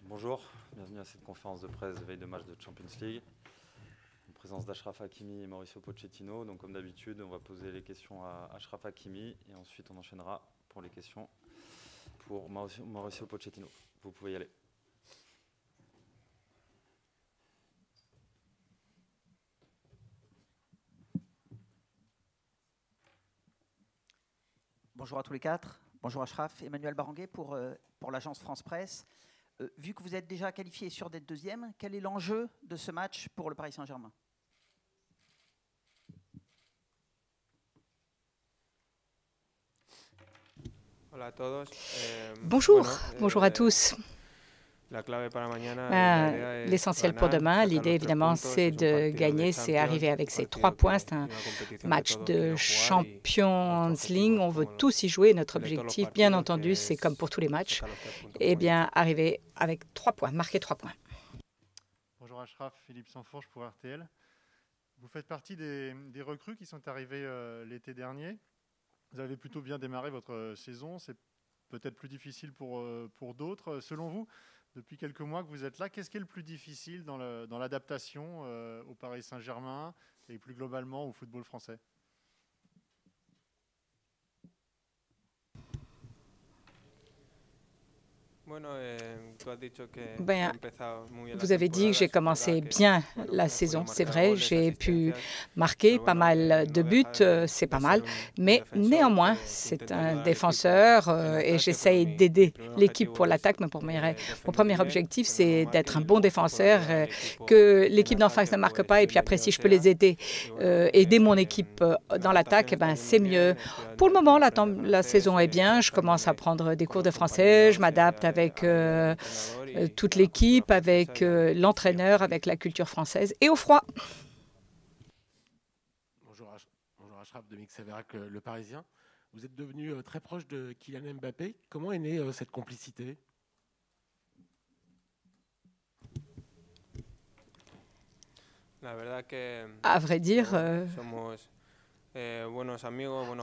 Bonjour, bienvenue à cette conférence de presse de veille de match de Champions League. En présence d'Achraf Hakimi et Mauricio Pochettino. Donc comme d'habitude, on va poser les questions à Achraf Hakimi et ensuite on enchaînera pour les questions pour Mauricio Pochettino. Vous pouvez y aller. Bonjour à tous les quatre. Bonjour Achraf. Emmanuel Baranguet pour l'agence France Presse. Vu que vous êtes déjà qualifié et sûr d'être deuxième, quel est l'enjeu de ce match pour le Paris Saint-Germain? Bonjour à tous. L'essentiel pour demain, l'idée évidemment, c'est de gagner, c'est arriver avec ces 3 points. C'est un match de Champions League, on veut tous y jouer. Notre objectif, bien entendu, c'est comme pour tous les matchs, eh bien, arriver avec 3 points, marquer 3 points. Bonjour Achraf, Philippe Sansfourche pour RTL. Vous faites partie des recrues qui sont arrivées l'été dernier. Vous avez plutôt bien démarré votre saison, c'est peut-être plus difficile pour d'autres. Selon vous, depuis quelques mois que vous êtes là, qu'est-ce qui est le plus difficile dans l'adaptation au Paris Saint-Germain et plus globalement au football français? Vous avez dit que j'ai commencé bien la saison, c'est vrai, j'ai pu marquer pas mal de buts, c'est pas mal, mais néanmoins, c'est un défenseur et j'essaye d'aider l'équipe pour l'attaque, mais mon premier objectif, c'est d'être un bon défenseur, que l'équipe d'en face ne marque pas, et puis après, si je peux les aider, aider mon équipe dans l'attaque, eh ben, c'est mieux. Pour le moment, la saison est bien, je commence à prendre des cours de français, je m'adapte avec toute l'équipe, avec l'entraîneur, avec la culture française et au froid. Bonjour Achraf de Mixaverrac, Le Parisien. Vous êtes devenu très proche de Kylian Mbappé. Comment est née cette complicité? À vrai dire,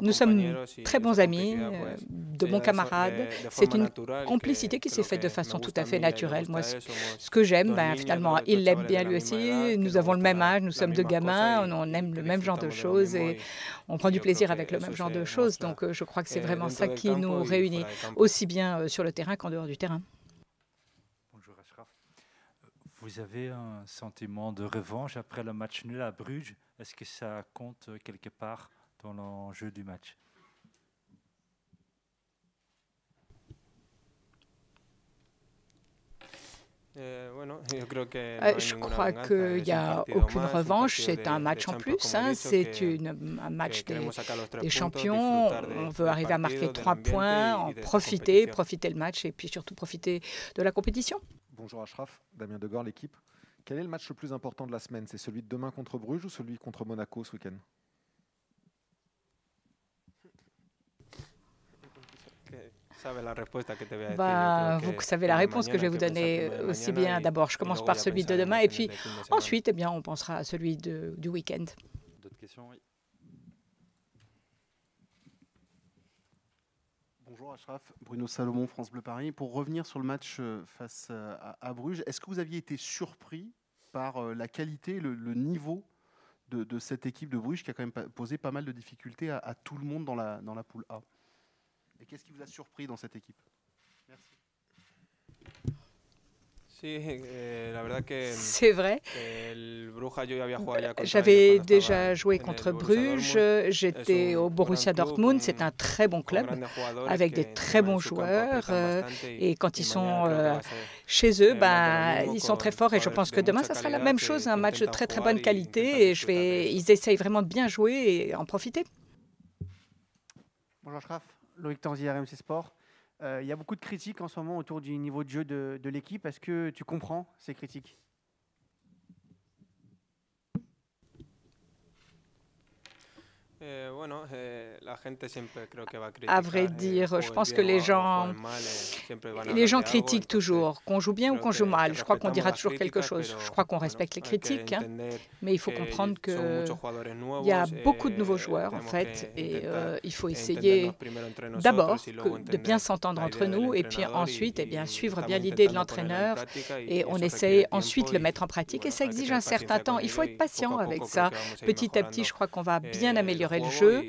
nous sommes très bons amis, de bons camarades. C'est une complicité qui s'est faite de façon tout à fait naturelle. Moi, ce que j'aime, finalement, il l'aime bien lui aussi. Nous avons le même âge, nous sommes deux gamins, on aime le même genre de choses et on prend du plaisir avec le même genre de choses. Donc, je crois que c'est vraiment ça qui nous réunit, aussi bien sur le terrain qu'en dehors du terrain. Bonjour Achraf. Vous avez un sentiment de revanche après le match nul à Bruges. Est-ce que ça compte quelque part dans l'enjeu du match? Je crois qu'il n'y a aucune revanche, c'est un match en plus, c'est un match des champions, on veut arriver à marquer 3 points, en profiter le match et puis surtout profiter de la compétition. Bonjour Achraf, Damien Degor, l'équipe. Quel est le match le plus important de la semaine? C'est celui de demain contre Bruges ou celui contre Monaco ce week-end? Vous savez la réponse que je vais vous donner aussi bien. D'abord, je commence par celui de demain et puis ensuite, on pensera à celui du week-end. D'autres questions? Oui. Bonjour Achraf, Bruno Salomon, France Bleu Paris. Pour revenir sur le match face à Bruges, est-ce que vous aviez été surpris par la qualité, le niveau de cette équipe de Bruges qui a quand même posé pas mal de difficultés à tout le monde dans la poule A? Et qu'est-ce qui vous a surpris dans cette équipe? Merci. C'est vrai. J'avais déjà joué contre Bruges, j'étais au Borussia Dortmund, c'est un très bon club avec des très bons joueurs et quand ils sont chez eux, ils sont très forts et je pense que demain, ça sera la même chose, un match de très très bonne qualité et ils essayent vraiment de bien jouer et en profiter. Bonjour Achraf, Loïc Tanzi, RMC Sport. Il y a beaucoup de critiques en ce moment autour du niveau de jeu de l'équipe. Est-ce que tu comprends ces critiques? À vrai dire, je pense que les gens critiquent toujours, qu'on joue bien ou qu'on joue mal. Je crois qu'on dira toujours quelque chose. Je crois qu'on respecte les critiques, mais il faut comprendre qu'il y a beaucoup de nouveaux joueurs, en fait, et il faut essayer d'abord de bien s'entendre entre nous, et puis ensuite, suivre bien l'idée de l'entraîneur, et on essaye ensuite de le mettre en pratique, et ça exige un certain temps. Il faut être patient avec ça. Petit à petit, je crois qu'on va bien améliorer le jeu.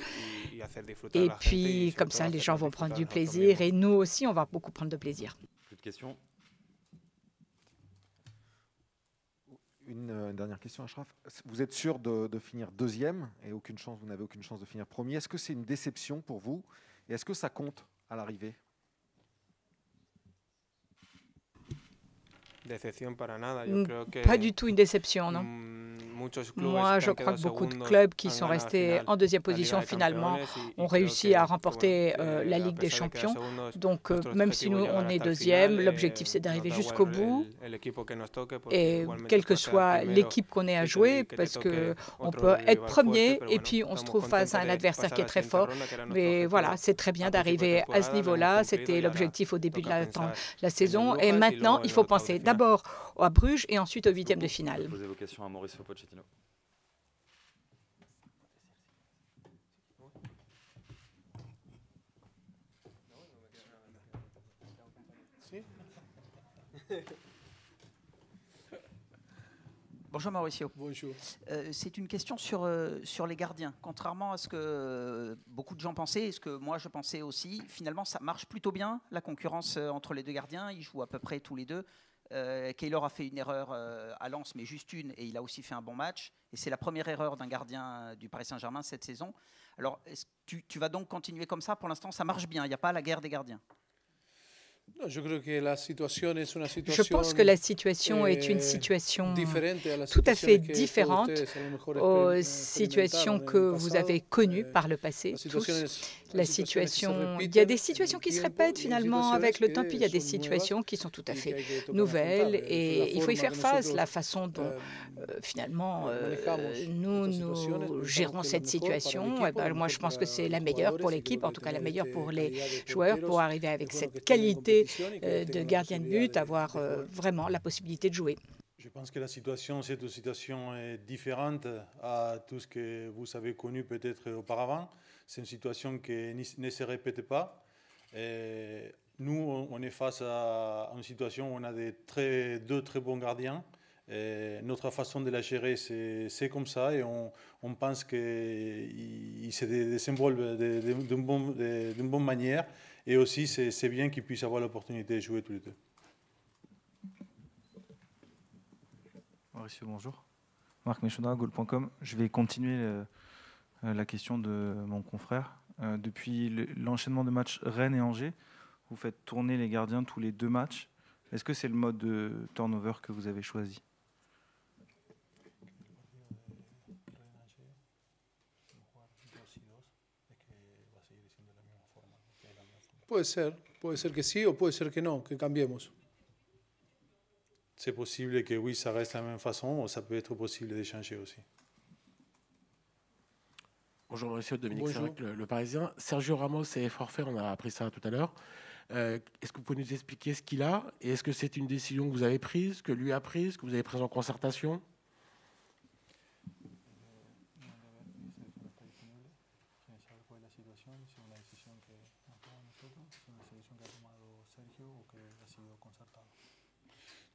Et puis, comme ça, les gens vont prendre du plaisir. Et nous aussi, on va beaucoup prendre de plaisir. Plus de questions? Une dernière question, Achraf. Vous êtes sûr de finir deuxième et vous n'avez aucune chance de finir premier. Est-ce que c'est une déception pour vous? Et est-ce que ça compte à l'arrivée? Pas du tout une déception, non. Moi, je crois que beaucoup de clubs qui sont restés en deuxième position, finalement, ont réussi à remporter la Ligue des Champions. Donc, même si nous, on est deuxième, l'objectif, c'est d'arriver jusqu'au bout. Et quelle que soit l'équipe qu'on ait à jouer, parce qu'on peut être premier et puis on se trouve face à un adversaire qui est très fort. Mais voilà, c'est très bien d'arriver à ce niveau-là. C'était l'objectif au début de la saison. Et maintenant, il faut penser d'abord à Bruges et ensuite au huitième de finale. Posez vos questions à Mauricio Pochettino. Bonjour Mauricio. Bonjour. C'est une question sur les gardiens. Contrairement à ce que beaucoup de gens pensaient, et ce que moi je pensais aussi, finalement ça marche plutôt bien, la concurrence entre les deux gardiens. Ils jouent à peu près tous les deux. Keylor a fait une erreur à Lens, mais juste une, et il a aussi fait un bon match. Et c'est la première erreur d'un gardien du Paris Saint-Germain cette saison. Alors, tu vas donc continuer comme ça? Pour l'instant, ça marche bien. Il n'y a pas la guerre des gardiens. No, je pense que la situation est une situation tout à fait différente aux situations que vous avez connues par le passé, tous. Il y a des situations qui se répètent finalement avec le temps, puis il y a des situations qui sont tout à fait nouvelles et il faut y faire face. La façon dont finalement nous gérons cette situation, moi je pense que c'est la meilleure pour l'équipe, en tout cas la meilleure pour les joueurs, pour arriver avec cette qualité de gardien de but, avoir vraiment la possibilité de jouer. Je pense que la situation, c'est une situation différente à tout ce que vous avez connu peut-être auparavant. C'est une situation qui ne se répète pas. Et nous, on est face à une situation où on a deux très bons gardiens. Et notre façon de la gérer, c'est comme ça. Et on pense qu'ils se désenvolvent d'une bonne manière. Et aussi, c'est bien qu'ils puissent avoir l'opportunité de jouer tous les deux. Mauricio, bonjour. Marc Méchonda, Goal.com. Je vais continuer la question de mon confrère. Depuis l'enchaînement de matchs Rennes et Angers, vous faites tourner les gardiens tous les 2 matchs. Est-ce que c'est le mode de turnover que vous avez choisi? Puede ser que sí o puede ser que no, que cambiemos. C'est possible que oui, ça reste la même façon, ou ça peut être possible de changer aussi. Bonjour Mauricio, Dominique Serrac, le Parisien. Sergio Ramos est forfait, on a appris ça tout à l'heure. Est-ce que vous pouvez nous expliquer ce qu'il a? Et est-ce que c'est une décision que vous avez prise, que lui a prise, que vous avez prise en concertation?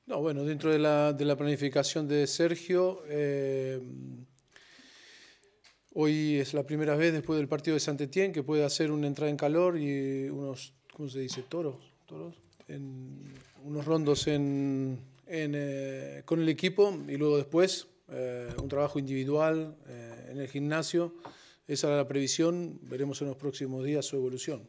No, bueno, dentro de la planificación de Sergio, hoy es la primera vez después del partido de Saint-Étienne que puede hacer una entrada en calor y unos, ¿cómo se dice? Toros, unos rondos con el equipo y luego después un trabajo individual en el gimnasio. Esa era la previsión, veremos en los próximos días su evolución.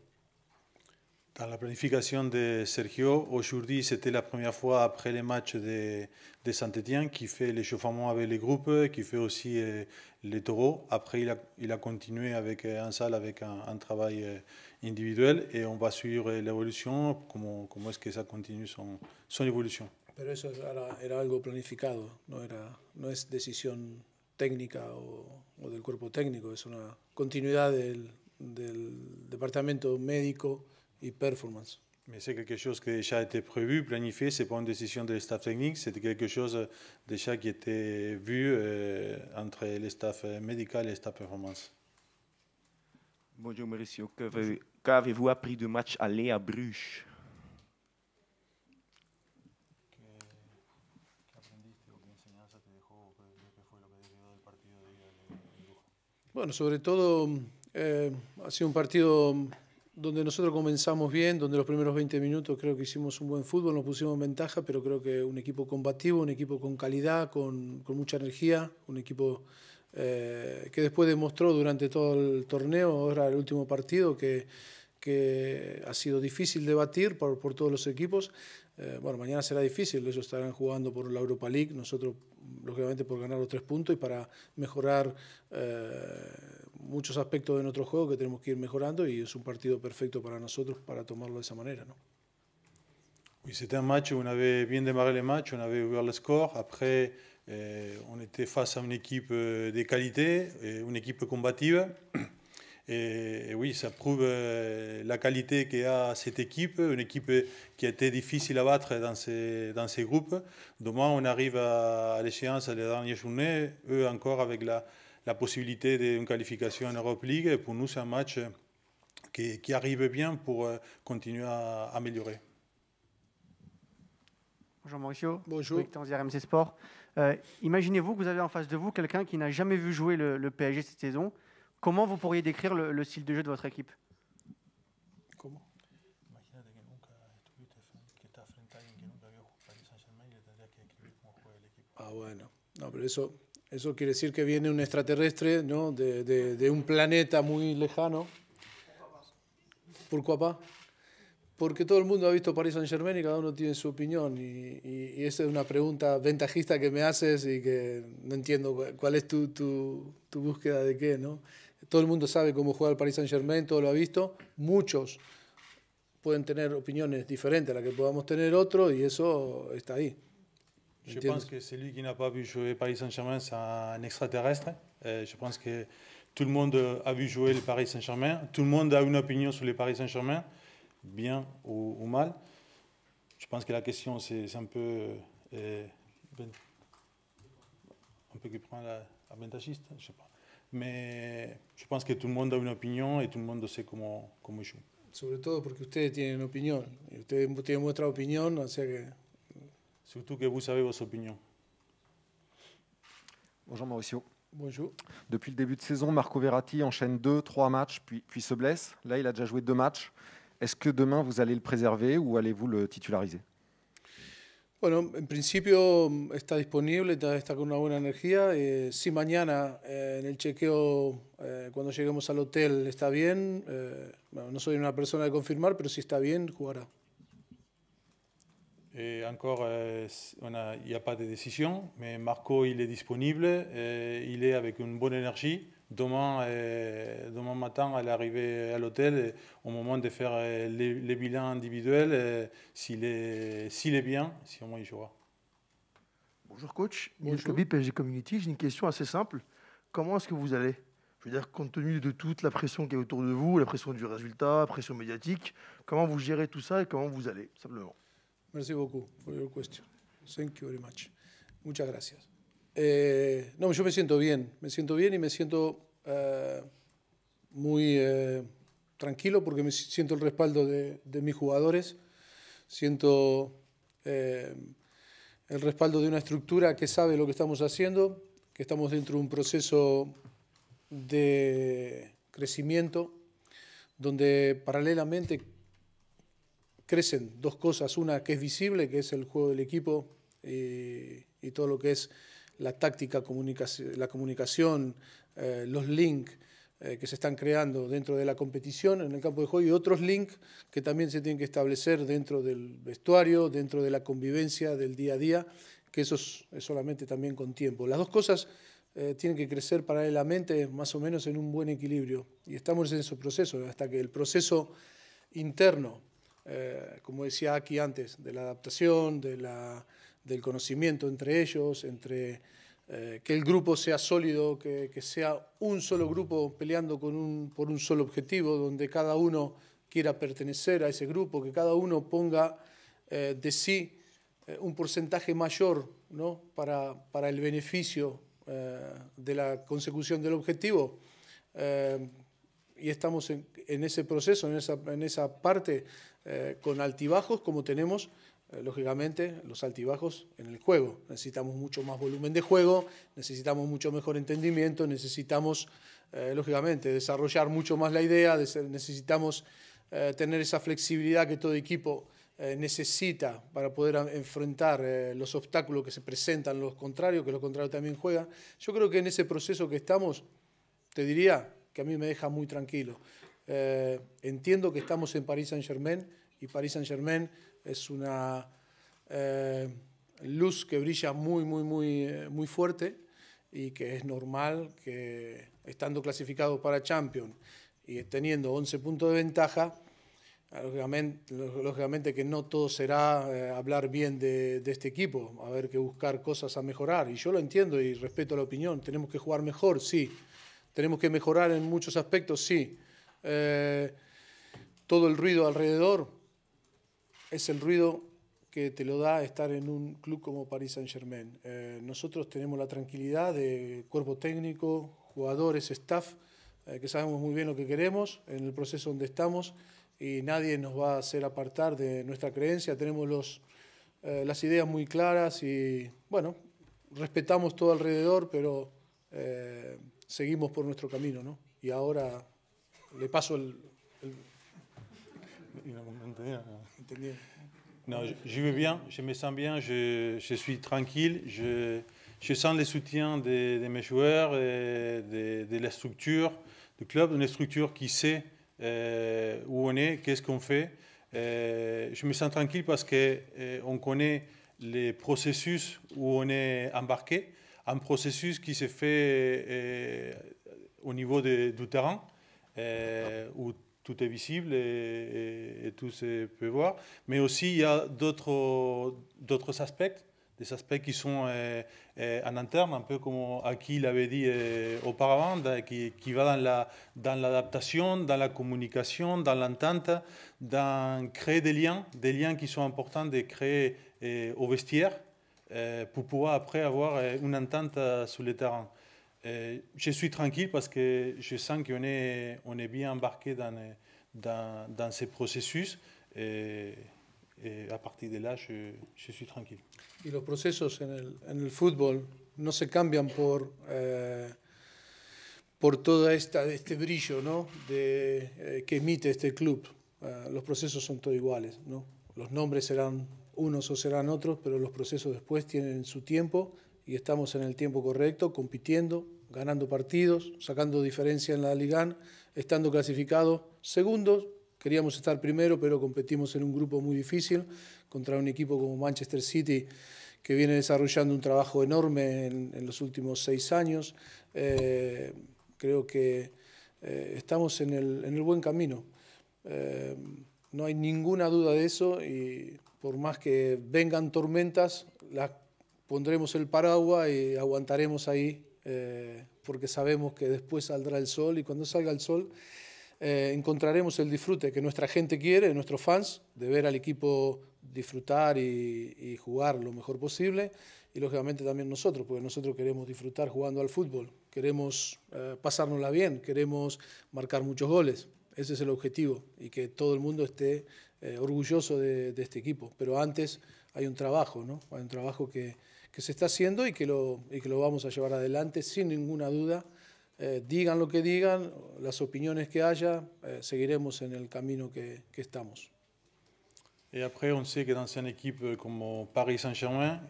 Dans la planification de Sergio, aujourd'hui, c'était la première fois après les matchs de Saint-Étienne qui fait l'échauffement avec les groupes, qui fait aussi les taureaux. Après, il a continué en salle avec un travail individuel et on va suivre l'évolution, comment est-ce que ça continue son évolution. Pero eso era algo planificado, no es decisión técnica o del cuerpo técnico, es una continuidad del departamento médico y performance. Mais c'est quelque chose qui a déjà été prévu, planifié, ce n'est pas une décision du staff technique, c'est quelque chose déjà qui était vu entre le staff médical et le staff performance. Bonjour Mauricio, qu'avez-vous appris du match aller à Bruges? Bueno, sobre todo ha sido un partido donde nosotros comenzamos bien, donde los primeros 20 minutos creo que hicimos un buen fútbol, nos pusimos en ventaja, pero creo que un equipo combativo, un equipo con calidad, con mucha energía, un equipo que después demostró durante todo el torneo, ahora el último partido, que ha sido difícil de batir por todos los equipos. Bueno, mañana será difícil, ellos estarán jugando por la Europa League, nosotros lógicamente por ganar los 3 puntos y para mejorar muchos aspectos de nuestro juego que tenemos que ir mejorando, y es un partido perfecto para nosotros para tomarlo de esa manera, ¿no? Oui, c'était un match où on avait bien démarré le match, on avait ouvert le score. Après, on était face à une équipe de qualité, une équipe combative. Et oui, ça prouve la qualité qu'a cette équipe, une équipe qui a été difficile à battre dans ces groupes. Demain, on arrive à l'échéance des dernières journées, eux encore avec la possibilité d'une qualification en Europe League. Et pour nous, c'est un match qui arrive bien pour continuer à améliorer. Bonjour Mauricio. Bonjour. Loïc Tanzier, RMC Sport. Imaginez-vous que vous avez en face de vous quelqu'un qui n'a jamais vu jouer le PSG cette saison. Comment vous pourriez décrire le style de jeu de votre équipe? Comment? Ah, bueno. No, pero eso quiere decir que viene un extraterrestre, ¿no? de un planeta muy lejano. ¿Pourquoi pas? Porque todo el mundo ha visto Paris Saint-Germain y cada uno tiene su opinión. Y esa es una pregunta ventajista que me haces y que no entiendo cuál es tu búsqueda de qué, ¿no? Todo el mundo sabe cómo juega el Paris Saint-Germain, todo lo ha visto. Muchos pueden tener opiniones diferentes a las que podamos tener otros, y eso está ahí. Je pense que celui qui n'a pas vu jouer Paris Saint-Germain, c'est un extraterrestre. Je pense que tout le monde a vu jouer le Paris Saint-Germain. Tout le monde a une opinion sur le Paris Saint-Germain, bien ou mal. Je pense que la question, c'est un peu qui prend avantagiste, je sais pas. Mais je pense que tout le monde a une opinion et tout le monde sait comment il joue. Sobre todo porque ustedes tienen opinión, y ustedes tienen vuestra opinión, o sea que... Surtout que vous savez vos opinions. Bonjour Mauricio. Bonjour. Depuis le début de saison, Marco Verratti enchaîne 2-3 matchs, puis se blesse. Là, il a déjà joué 2 matchs. Est-ce que demain, vous allez le préserver ou allez-vous le titulariser? Bueno, en principio está disponible, está con una buena energía. Si mañana en el chequeo, cuando lleguemos al hotel, está bien, bueno, no soy una persona de confirmar, pero si está bien, jugará. Et encore, il n'y a pas de décision, mais Marco, il est disponible, il est avec une bonne énergie. Demain matin, à l'arrivée à l'hôtel, au moment de faire les bilans individuels, s'il est bien, si au moins il jouera. Bonjour coach, Niels Kobi, PSG Community. J'ai une question assez simple. Comment est-ce que vous allez? Je veux dire, compte tenu de toute la pression qui est autour de vous, la pression du résultat, la pression médiatique, comment vous gérez tout ça et comment vous allez, simplement? Merci beaucoup for your question. Thank you very much. Muchas gracias. No, yo me siento bien y me siento muy tranquilo porque me siento el respaldo de mis jugadores, siento el respaldo de una estructura que sabe lo que estamos haciendo, que estamos dentro de un proceso de crecimiento donde paralelamente crecen 2 cosas, una que es visible, que es el juego del equipo y todo lo que es la táctica, la comunicación, los links que se están creando dentro de la competición en el campo de juego, y otros links que también se tienen que establecer dentro del vestuario, dentro de la convivencia del día a día, que eso es solamente también con tiempo. Las 2 cosas tienen que crecer paralelamente, más o menos en un buen equilibrio, y estamos en ese proceso, hasta que el proceso interno, como decía aquí antes, de la adaptación, del conocimiento entre ellos, entre que el grupo sea sólido, que sea un solo grupo peleando por un solo objetivo, donde cada uno quiera pertenecer a ese grupo, que cada uno ponga de sí un porcentaje mayor, ¿no? para el beneficio de la consecución del objetivo. Y estamos en ese proceso, en esa parte, con altibajos, como tenemos, lógicamente, los altibajos en el juego. Necesitamos mucho más volumen de juego, necesitamos mucho mejor entendimiento, necesitamos, lógicamente, desarrollar mucho más la idea, necesitamos tener esa flexibilidad que todo equipo necesita para poder enfrentar los obstáculos que se presentan los contrarios, que los contrarios también juegan. Yo creo que en ese proceso que estamos, te diría que a mí me deja muy tranquilo. Entiendo que estamos en Paris Saint-Germain y Paris Saint-Germain es una luz que brilla muy fuerte y que es normal que estando clasificado para Champions y teniendo 11 puntos de ventaja, lógicamente que no todo será hablar bien de este equipo, va a haber que buscar cosas a mejorar. Y yo lo entiendo y respeto la opinión. ¿Tenemos que jugar mejor? Sí. ¿Tenemos que mejorar en muchos aspectos? Sí. Todo el ruido alrededor es el ruido que te lo da estar en un club como Paris Saint-Germain. Nosotros tenemos la tranquilidad de cuerpo técnico, jugadores, staff, que sabemos muy bien lo que queremos en el proceso donde estamos y nadie nos va a hacer apartar de nuestra creencia. Tenemos las ideas muy claras y, bueno, respetamos todo alrededor, pero seguimos por nuestro camino, ¿no? Y ahora le paso Non, je vais bien, je me sens bien, je suis tranquille, je sens le soutien de mes joueurs, de la structure du club, une structure qui sait où on est, qu'est-ce qu'on fait. Je me sens tranquille parce qu'on connaît les processus où on est embarqué, un processus qui se fait au niveau du terrain, où tout est visible et tout se peut voir. Mais aussi, il y a d'autres aspects, des aspects qui sont en interne, un peu comme Aki l'avait dit auparavant, qui va dans l'adaptation, dans la communication, dans l'entente, dans créer des liens qui sont importants de créer au vestiaire pour pouvoir après avoir une entente sur le terrain. Je suis tranquille parce que je sens qu'on est bien embarqué dans ces processus et a partir de là, je suis tranquille. Y los procesos en el fútbol no se cambian por todo este brillo, ¿no? que emite este club. Los procesos son todos iguales, ¿no? Los nombres serán unos o serán otros, pero los procesos después tienen su tiempo y estamos en el tiempo correcto, compitiendo, ganando partidos, sacando diferencia en la Liga, estando clasificados segundos. Queríamos estar primero, pero competimos en un grupo muy difícil contra un equipo como Manchester City, que viene desarrollando un trabajo enorme en los últimos 6 años. Creo que estamos en el buen camino. No hay ninguna duda de eso y por más que vengan tormentas, pondremos el paraguas y aguantaremos ahí, porque sabemos que después saldrá el sol y cuando salga el sol encontraremos el disfrute que nuestra gente quiere, nuestros fans, de ver al equipo disfrutar y jugar lo mejor posible y lógicamente también nosotros, porque nosotros queremos disfrutar jugando al fútbol, queremos pasárnosla bien, queremos marcar muchos goles, ese es el objetivo y que todo el mundo esté orgulloso de este equipo, pero antes hay un trabajo, ¿no? Hay un trabajo que se está haciendo y que lo vamos a llevar adelante sin ninguna duda. Digan lo que digan, las opiniones que haya, seguiremos en el camino que estamos. Et après, on sait que dans une équipe comme Paris Saint-Germain,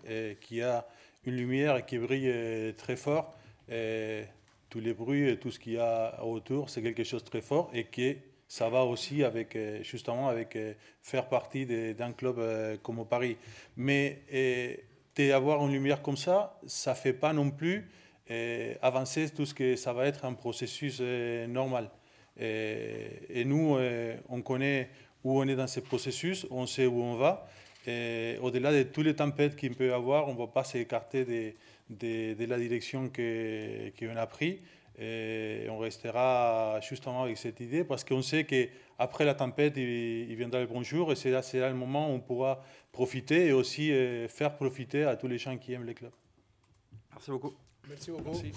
qui a une lumière qui brille très fort, tous les bruits et tout ce qu'il y a autour, c'est quelque chose de très fort et que ça va aussi avec, justement, avec faire partie d'un club comme Paris. Mais d'avoir une lumière comme ça ne fait pas non plus avancer tout ce que ça va être un processus normal. Et nous, on connaît où on est dans ce processus, on sait où on va. Au-delà de toutes les tempêtes qu'il peut y avoir, on ne va pas s'écarter de la direction qu'on a prise. Et on restera justement avec cette idée parce qu'on sait qu'après la tempête, il viendra le bon jour et c'est là le moment où on pourra profiter et aussi faire profiter à tous les gens qui aiment les clubs. Merci beaucoup. Merci beaucoup. Merci.